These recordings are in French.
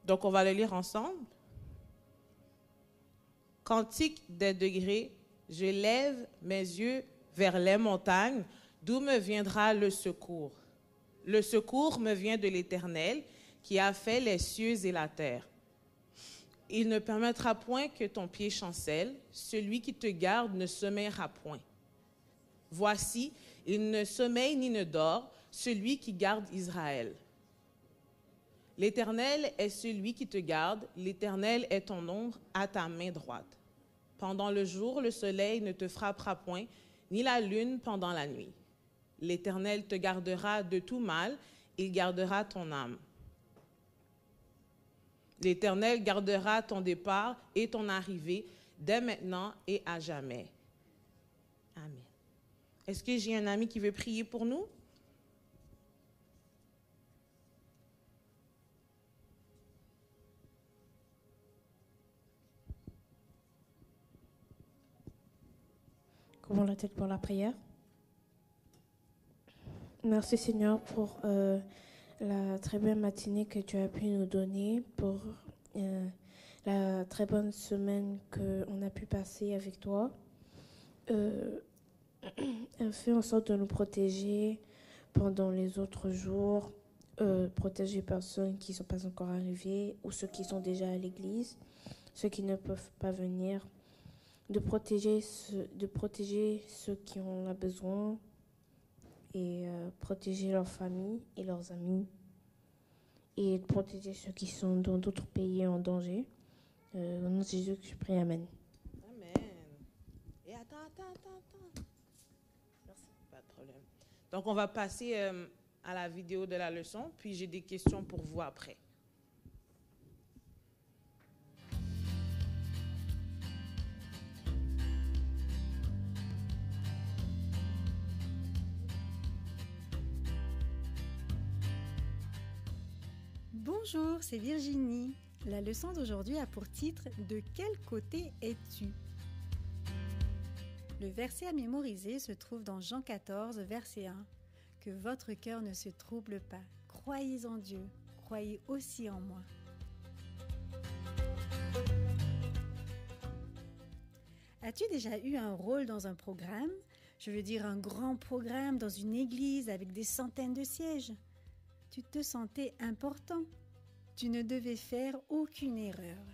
Donc, on va le lire ensemble. Cantique des degrés, je lève mes yeux vers les montagnes, d'où me viendra le secours. Le secours me vient de l'Éternel, qui a fait les cieux et la terre. Il ne permettra point que ton pied chancelle, celui qui te garde ne sommeillera point. Voici, il ne sommeille ni ne dort, celui qui garde Israël. L'Éternel est celui qui te garde, l'Éternel est ton ombre à ta main droite. Pendant le jour, le soleil ne te frappera point, ni la lune pendant la nuit. L'Éternel te gardera de tout mal, il gardera ton âme. L'Éternel gardera ton départ et ton arrivée dès maintenant et à jamais. Amen. Est-ce que j'ai un ami qui veut prier pour nous? Couvrons la tête pour la prière. Merci Seigneur pour la très belle matinée que tu as pu nous donner, pour la très bonne semaine qu'on a pu passer avec toi. Fais en sorte de nous protéger pendant les autres jours, protéger les personnes qui ne sont pas encore arrivées ou ceux qui sont déjà à l'église, ceux qui ne peuvent pas venir, de protéger ceux qui en ont besoin et protéger leurs familles et leurs amis et de protéger ceux qui sont dans d'autres pays en danger. Au nom de Jésus que je prie, Amen. Amen. Et attends. Merci. Pas de problème. Donc, on va passer à la vidéo de la leçon, puis j'ai des questions pour vous après. Bonjour, c'est Virginie. La leçon d'aujourd'hui a pour titre « De quel côté es-tu » Le verset à mémoriser se trouve dans Jean 14, verset 1. « Que votre cœur ne se trouble pas. Croyez en Dieu. Croyez aussi en moi. » As-tu déjà eu un rôle dans un programme? Je veux dire un grand programme dans une église avec des centaines de sièges. Tu te sentais important. Tu ne devais faire aucune erreur.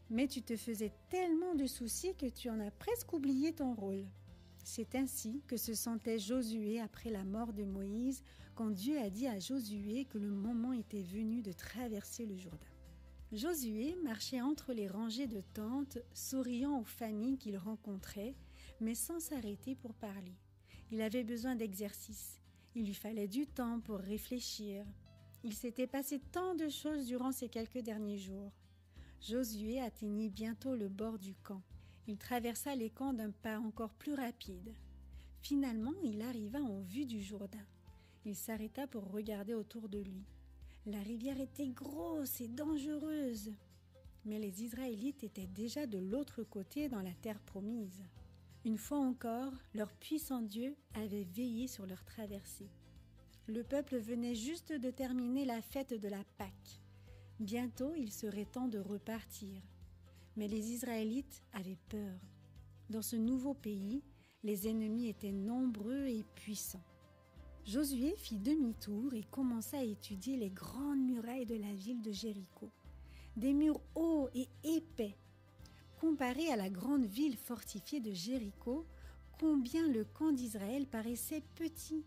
Mais tu te faisais tellement de soucis que tu en as presque oublié ton rôle. C'est ainsi que se sentait Josué après la mort de Moïse, quand Dieu a dit à Josué que le moment était venu de traverser le Jourdain. Josué marchait entre les rangées de tentes, souriant aux familles qu'il rencontrait, mais sans s'arrêter pour parler. Il avait besoin d'exercice. Il lui fallait du temps pour réfléchir. Il s'était passé tant de choses durant ces quelques derniers jours. Josué atteignit bientôt le bord du camp. Il traversa les camps d'un pas encore plus rapide. Finalement, il arriva en vue du Jourdain. Il s'arrêta pour regarder autour de lui. La rivière était grosse et dangereuse. Mais les Israélites étaient déjà de l'autre côté dans la terre promise. Une fois encore, leur puissant Dieu avait veillé sur leur traversée. Le peuple venait juste de terminer la fête de la Pâque. Bientôt, il serait temps de repartir. Mais les Israélites avaient peur. Dans ce nouveau pays, les ennemis étaient nombreux et puissants. Josué fit demi-tour et commença à étudier les grandes murailles de la ville de Jéricho. Des murs hauts et épais. Comparé à la grande ville fortifiée de Jéricho, combien le camp d'Israël paraissait petit.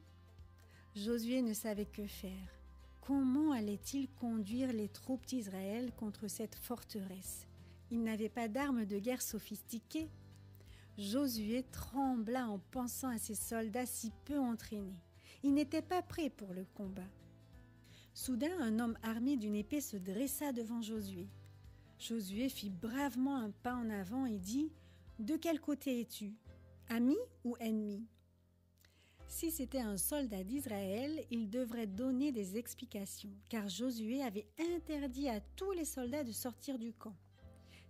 Josué ne savait que faire. Comment allait-il conduire les troupes d'Israël contre cette forteresse? Il n'avait pas d'armes de guerre sophistiquées. Josué trembla en pensant à ces soldats si peu entraînés. Il n'était pas prêt pour le combat. Soudain, un homme armé d'une épée se dressa devant Josué. Josué fit bravement un pas en avant et dit « De quel côté es-tu? Ami ou ennemi ?» Si c'était un soldat d'Israël, il devrait donner des explications, car Josué avait interdit à tous les soldats de sortir du camp.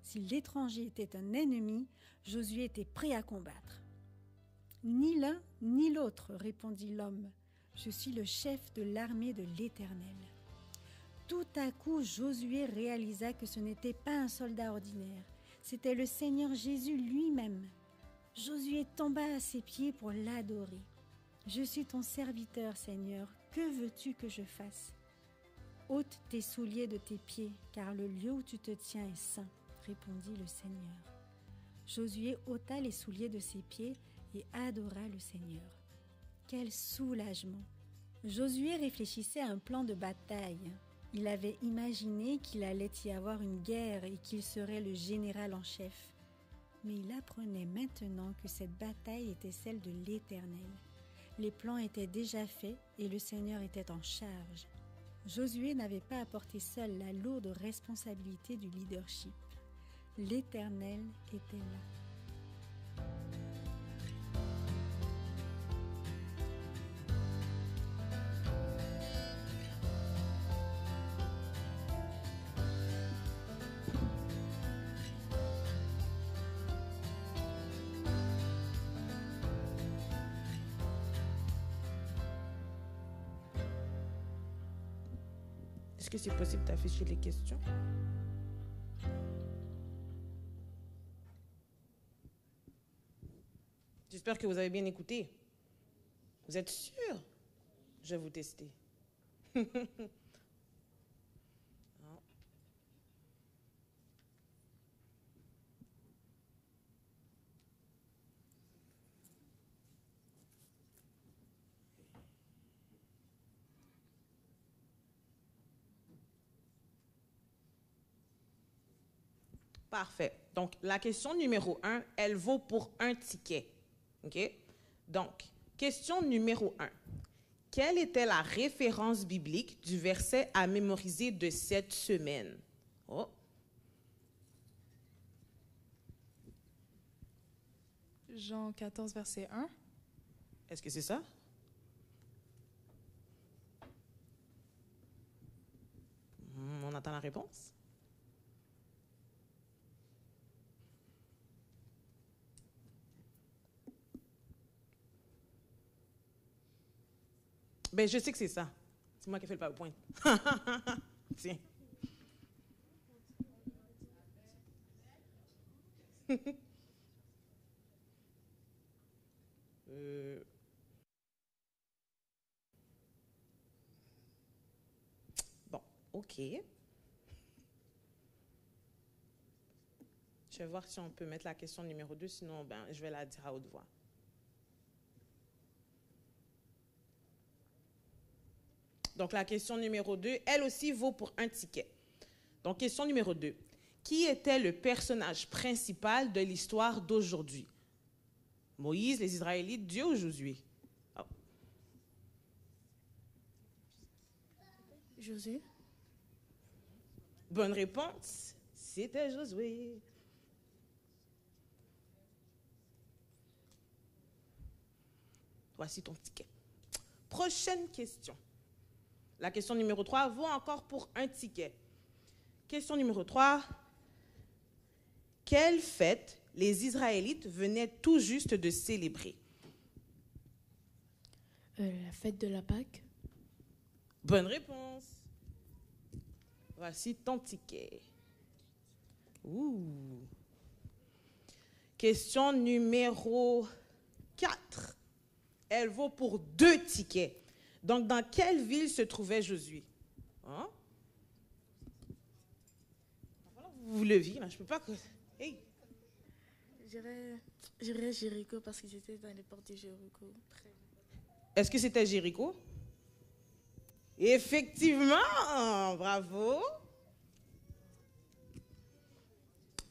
Si l'étranger était un ennemi, Josué était prêt à combattre. « Ni l'un ni l'autre, répondit l'homme. Je suis le chef de l'armée de l'Éternel. » Tout à coup, Josué réalisa que ce n'était pas un soldat ordinaire, c'était le Seigneur Jésus lui-même. Josué tomba à ses pieds pour l'adorer. « Je suis ton serviteur, Seigneur, que veux-tu que je fasse ?» « Ôte tes souliers de tes pieds, car le lieu où tu te tiens est saint, » répondit le Seigneur. Josué ôta les souliers de ses pieds et adora le Seigneur. Quel soulagement! Josué réfléchissait à un plan de bataille. Il avait imaginé qu'il allait y avoir une guerre et qu'il serait le général en chef. Mais il apprenait maintenant que cette bataille était celle de l'Éternel. Les plans étaient déjà faits et le Seigneur était en charge. Josué n'avait pas à porter seul la lourde responsabilité du leadership. L'Éternel était là. Est-ce que c'est possible d'afficher les questions? J'espère que vous avez bien écouté. Vous êtes sûr? Je vais vous tester. Non. Parfait. Donc, la question numéro 1, elle vaut pour un ticket. OK? Donc, question numéro 1. Quelle était la référence biblique du verset à mémoriser de cette semaine? Oh. Jean 14, verset 1. Est-ce que c'est ça? On attend la réponse. Ben, je sais que c'est ça. C'est moi qui ai fait le PowerPoint. Tiens. Bon, OK. Je vais voir si on peut mettre la question numéro 2, sinon ben, je vais la dire à haute voix. Donc, la question numéro 2, elle aussi vaut pour un ticket. Donc, question numéro 2. Qui était le personnage principal de l'histoire d'aujourd'hui? Moïse, les Israélites, Dieu ou Josué? Oh. Josué. Bonne réponse, c'était Josué. Voici ton ticket. Prochaine question. La question numéro 3 vaut encore pour un ticket. Question numéro 3. Quelle fête les Israélites venaient tout juste de célébrer? La fête de la Pâque. Bonne réponse. Voici ton ticket. Ouh. Question numéro 4. Elle vaut pour 2 tickets. Donc, dans quelle ville se trouvait Josué? Hein? Vous leviez, mais je ne peux pas... Hey. J'irais Jéricho parce qu'ils étaient dans les portes de Jéricho. Est-ce que c'était Jéricho? Effectivement, bravo.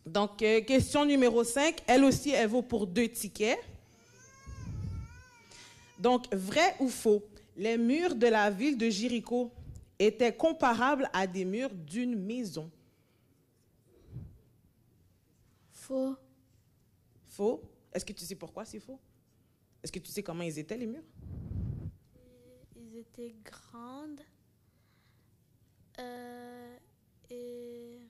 Donc, question numéro 5, elle aussi, elle vaut pour 2 tickets. Donc, vrai ou faux? Les murs de la ville de Jéricho étaient comparables à des murs d'une maison. Faux. Faux? Est-ce que tu sais pourquoi c'est faux? Est-ce que tu sais comment ils étaient, les murs? Ils étaient grandes. Et...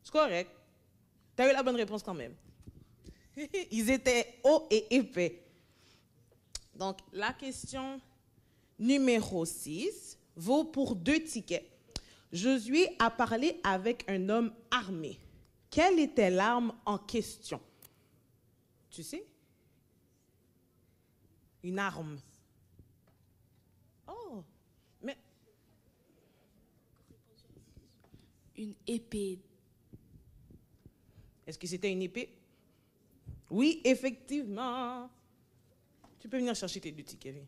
C'est correct. Tu as eu la bonne réponse quand même. Ils étaient hauts et épais. Donc, la question numéro 6 vaut pour 2 tickets. Josué a parlé avec un homme armé. Quelle était l'arme en question? Tu sais? Une arme. Oh, mais... Une épée. Est-ce que c'était une épée? Oui, effectivement. Tu peux venir chercher tes 2 tickets.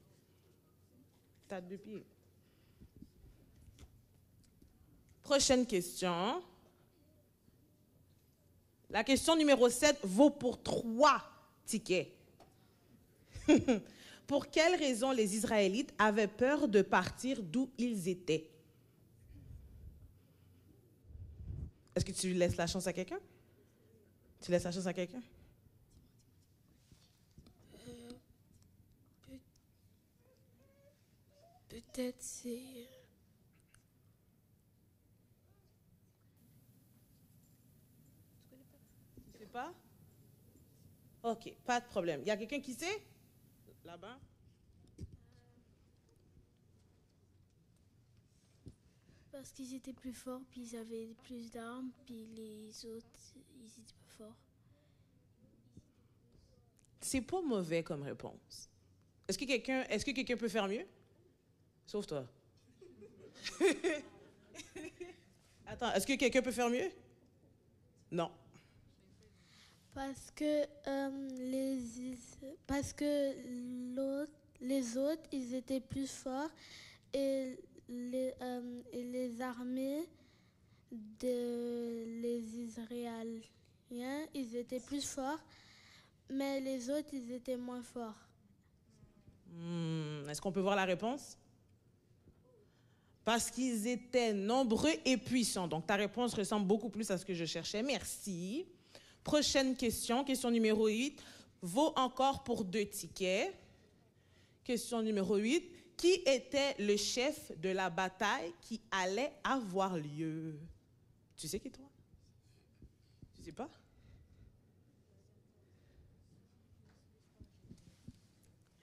Tu as 2 pieds. Prochaine question. La question numéro 7 vaut pour 3 tickets. Pour quelle raison les Israélites avaient peur de partir d'où ils étaient? Est-ce que tu laisses la chance à quelqu'un? Tu laisses la chance à quelqu'un? Peut-être c'est... Tu sais pas? OK, pas de problème. Il y a quelqu'un qui sait? Là-bas? Parce qu'ils étaient plus forts, puis ils avaient plus d'armes, puis les autres, ils étaient pas forts. C'est pas mauvais comme réponse. Est-ce que quelqu'un peut faire mieux? Sauf toi. Attends, est-ce que quelqu'un peut faire mieux? Non. Parce que les autres, ils étaient plus forts et les armées les Israéliens, ils étaient plus forts, mais les autres, ils étaient moins forts. Est-ce qu'on peut voir la réponse? Parce qu'ils étaient nombreux et puissants. Donc, ta réponse ressemble beaucoup plus à ce que je cherchais. Merci. Prochaine question, question numéro 8, vaut encore pour 2 tickets. Question numéro 8. Qui était le chef de la bataille qui allait avoir lieu? Tu sais qui, toi? Tu sais pas?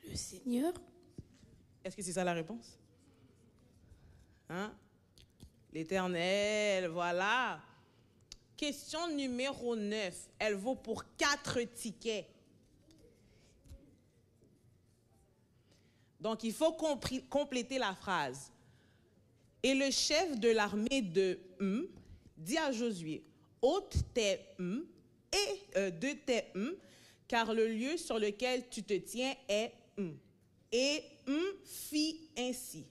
Le Seigneur. Est-ce que c'est ça la réponse? Hein? L'Éternel, voilà. Question numéro 9. Elle vaut pour 4 tickets. Donc, il faut compléter la phrase. Et le chef de l'armée de dit à Josué, ôte tes et de tes car le lieu sur lequel tu te tiens est Et fit ainsi.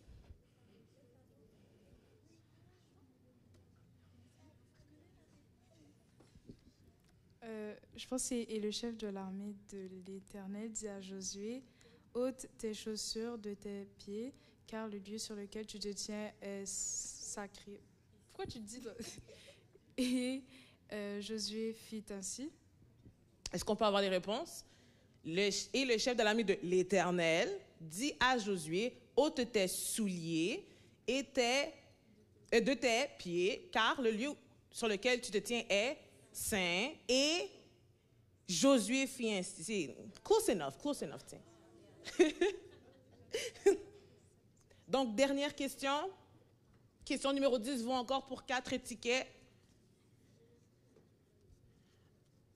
Je pense que c'est et le chef de l'armée de l'Éternel dit à Josué, ôte tes chaussures de tes pieds, car le lieu sur lequel tu te tiens est sacré. Pourquoi tu dis ça? Et Josué fit ainsi. Est-ce qu'on peut avoir les réponses? Et le chef de l'armée de l'Éternel dit à Josué, ôte tes souliers et de tes pieds, car le lieu sur lequel tu te tiens est saint. Et Josué fit ainsi. C'est close enough, tiens. Donc, dernière question. Question numéro 10 vaut encore pour 4 tickets.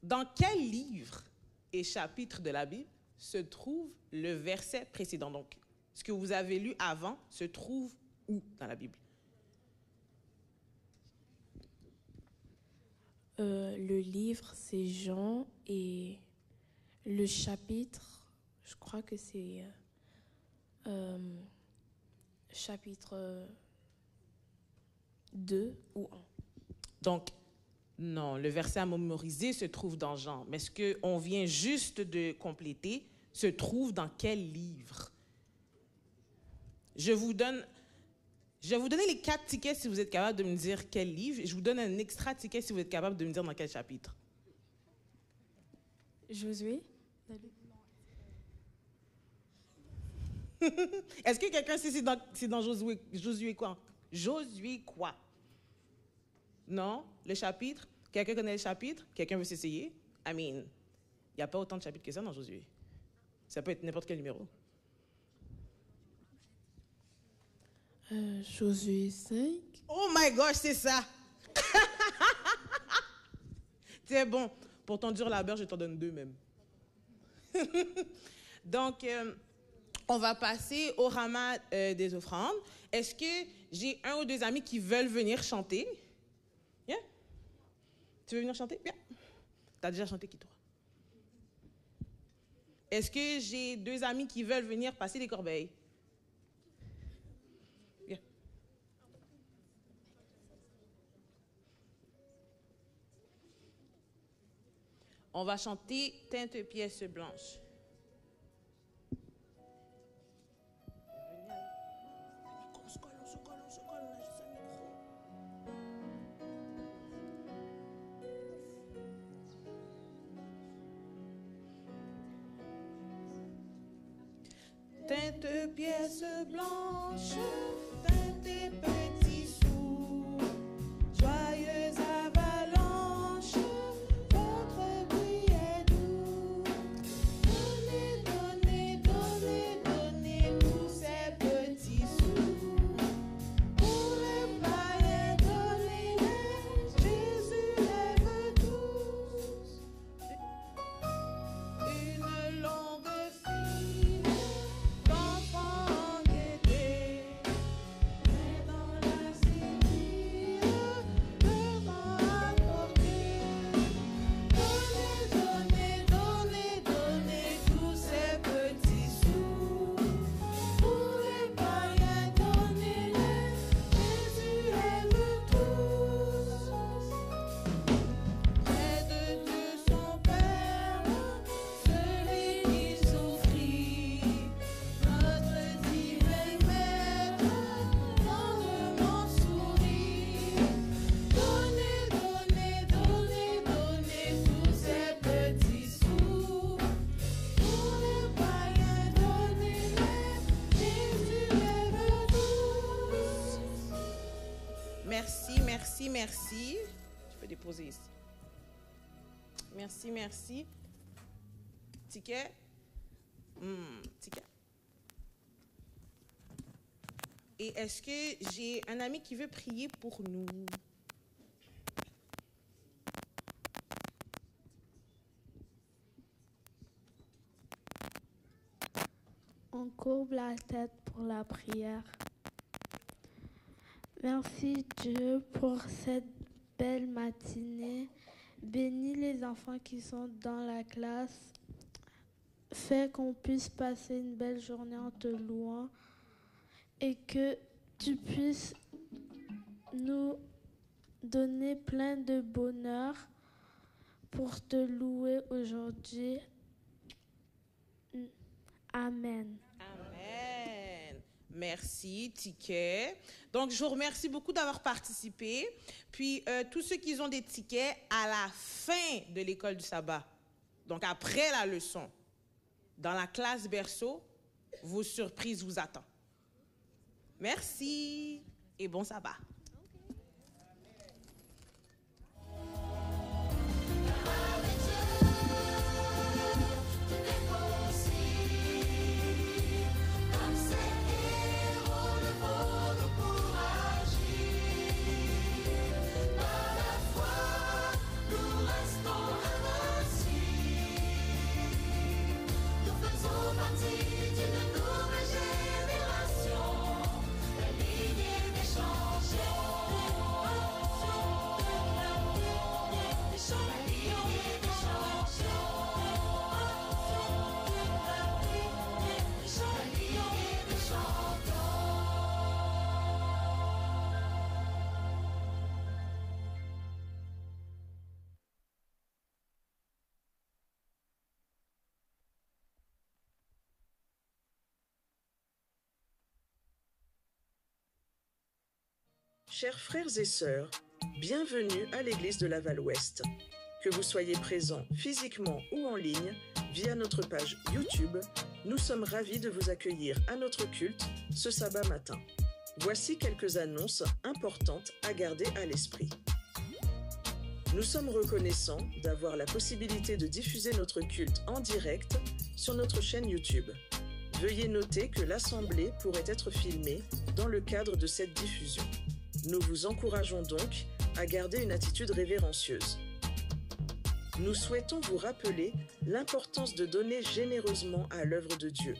Dans quel livre et chapitre de la Bible se trouve le verset précédent? Donc, ce que vous avez lu avant se trouve où dans la Bible? Le livre, c'est Jean, et le chapitre, je crois que c'est chapitre 2 ou 1. Donc, non, le verset à mémoriser se trouve dans Jean, mais ce qu'on vient juste de compléter se trouve dans quel livre? Je vais vous donner les 4 tickets si vous êtes capable de me dire quel livre, et je vous donne un extra ticket si vous êtes capable de me dire dans quel chapitre. Josué? Est-ce que quelqu'un sait si c'est dans Josué quoi? Josué quoi? Non? Le chapitre? Quelqu'un connaît le chapitre? Quelqu'un veut s'essayer? I mean, il n'y a pas autant de chapitres que ça dans Josué. Ça peut être n'importe quel numéro. Josué 5. Oh my gosh, c'est ça. C'est bon. Pour ton dur labeur, je t'en donne 2 même. Donc, on va passer au ramas des offrandes. Est-ce que j'ai 1 ou 2 amis qui veulent venir chanter? Yeah? Tu veux venir chanter? Bien. Tu as déjà chanté qui, toi? Est-ce que j'ai 2 amis qui veulent venir passer les corbeilles? Bien. On va chanter Teinte pièce blanche. Teinte pièce blanche, teinte tes petits sous, joyeuse avalanche, votre bruit est doux. Donnez, donnez, donnez, donnez tous ces petits sous. Pour les païens, donnez-les, Jésus les veut tous. Une longue file d'enfants guettés, mais dans la civile, le vent a porté. Donnez, donnez, donnez, donnez tous ces petits sous. Pour les païens, donnez-les, Jésus aime tous. Près de Dieu son Père, celui qui souffrit, notre divin Maître, tendrement sourit. Donnez, donnez, donnez, donnez tous ces petits sous. Pour les païens, donnez-les, Jésus aime tous. Merci, merci, merci. Tu peux déposer ici. Merci, merci. Ticket. Ticket. Et est-ce que j'ai un ami qui veut prier pour nous? On courbe la tête pour la prière. Merci Dieu pour cette belle matinée. Bénis les enfants qui sont dans la classe. Fais qu'on puisse passer une belle journée en te louant et que tu puisses nous donner plein de bonheur pour te louer aujourd'hui. Amen. Amen. Merci, Ticket. Donc, je vous remercie beaucoup d'avoir participé. Puis, tous ceux qui ont des tickets, à la fin de l'école du sabbat, donc après la leçon, dans la classe berceau, vos surprises vous attendent. Merci et bon sabbat. Chers frères et sœurs, bienvenue à l'église de Laval-Ouest. Que vous soyez présents physiquement ou en ligne via notre page YouTube, nous sommes ravis de vous accueillir à notre culte ce sabbat matin. Voici quelques annonces importantes à garder à l'esprit. Nous sommes reconnaissants d'avoir la possibilité de diffuser notre culte en direct sur notre chaîne YouTube. Veuillez noter que l'assemblée pourrait être filmée dans le cadre de cette diffusion. Nous vous encourageons donc à garder une attitude révérencieuse. Nous souhaitons vous rappeler l'importance de donner généreusement à l'œuvre de Dieu,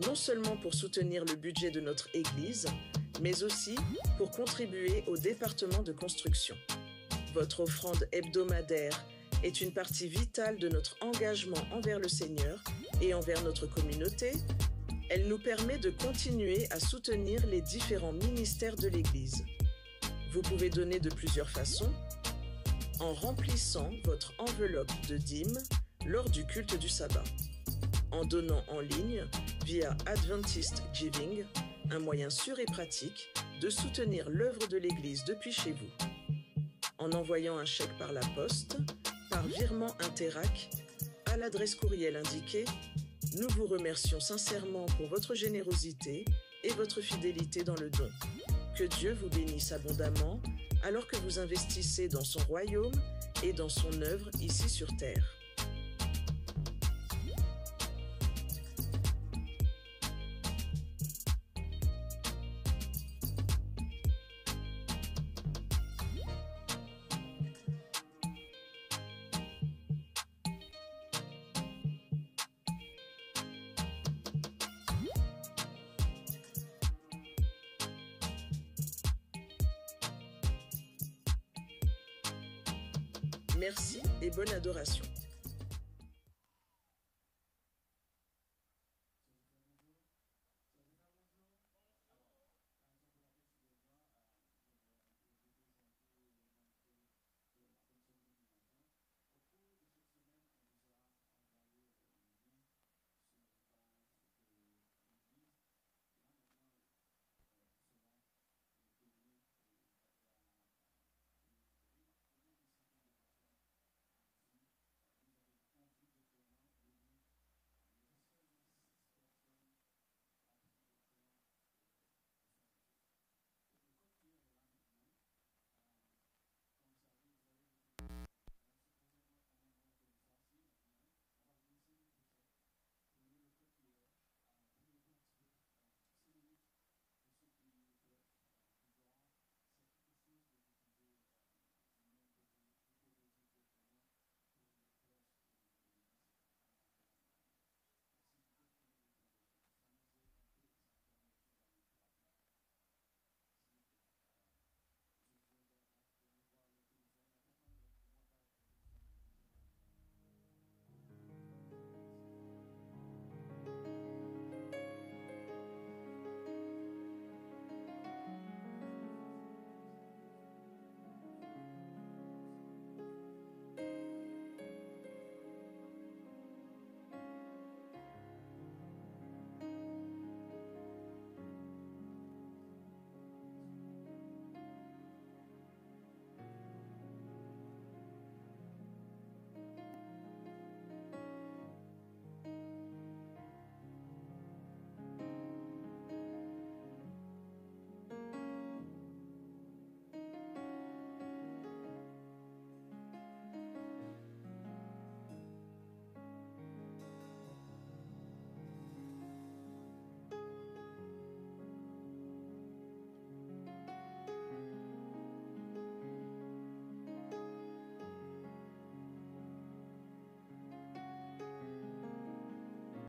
non seulement pour soutenir le budget de notre Église, mais aussi pour contribuer au département de construction. Votre offrande hebdomadaire est une partie vitale de notre engagement envers le Seigneur et envers notre communauté. Elle nous permet de continuer à soutenir les différents ministères de l'Église. Vous pouvez donner de plusieurs façons, en remplissant votre enveloppe de dîmes lors du culte du sabbat, en donnant en ligne via Adventist Giving, un moyen sûr et pratique de soutenir l'œuvre de l'Église depuis chez vous, en envoyant un chèque par la poste, par virement Interac, à l'adresse courriel indiquée. Nous vous remercions sincèrement pour votre générosité et votre fidélité dans le don. Que Dieu vous bénisse abondamment alors que vous investissez dans son royaume et dans son œuvre ici sur terre. Merci et bonne adoration.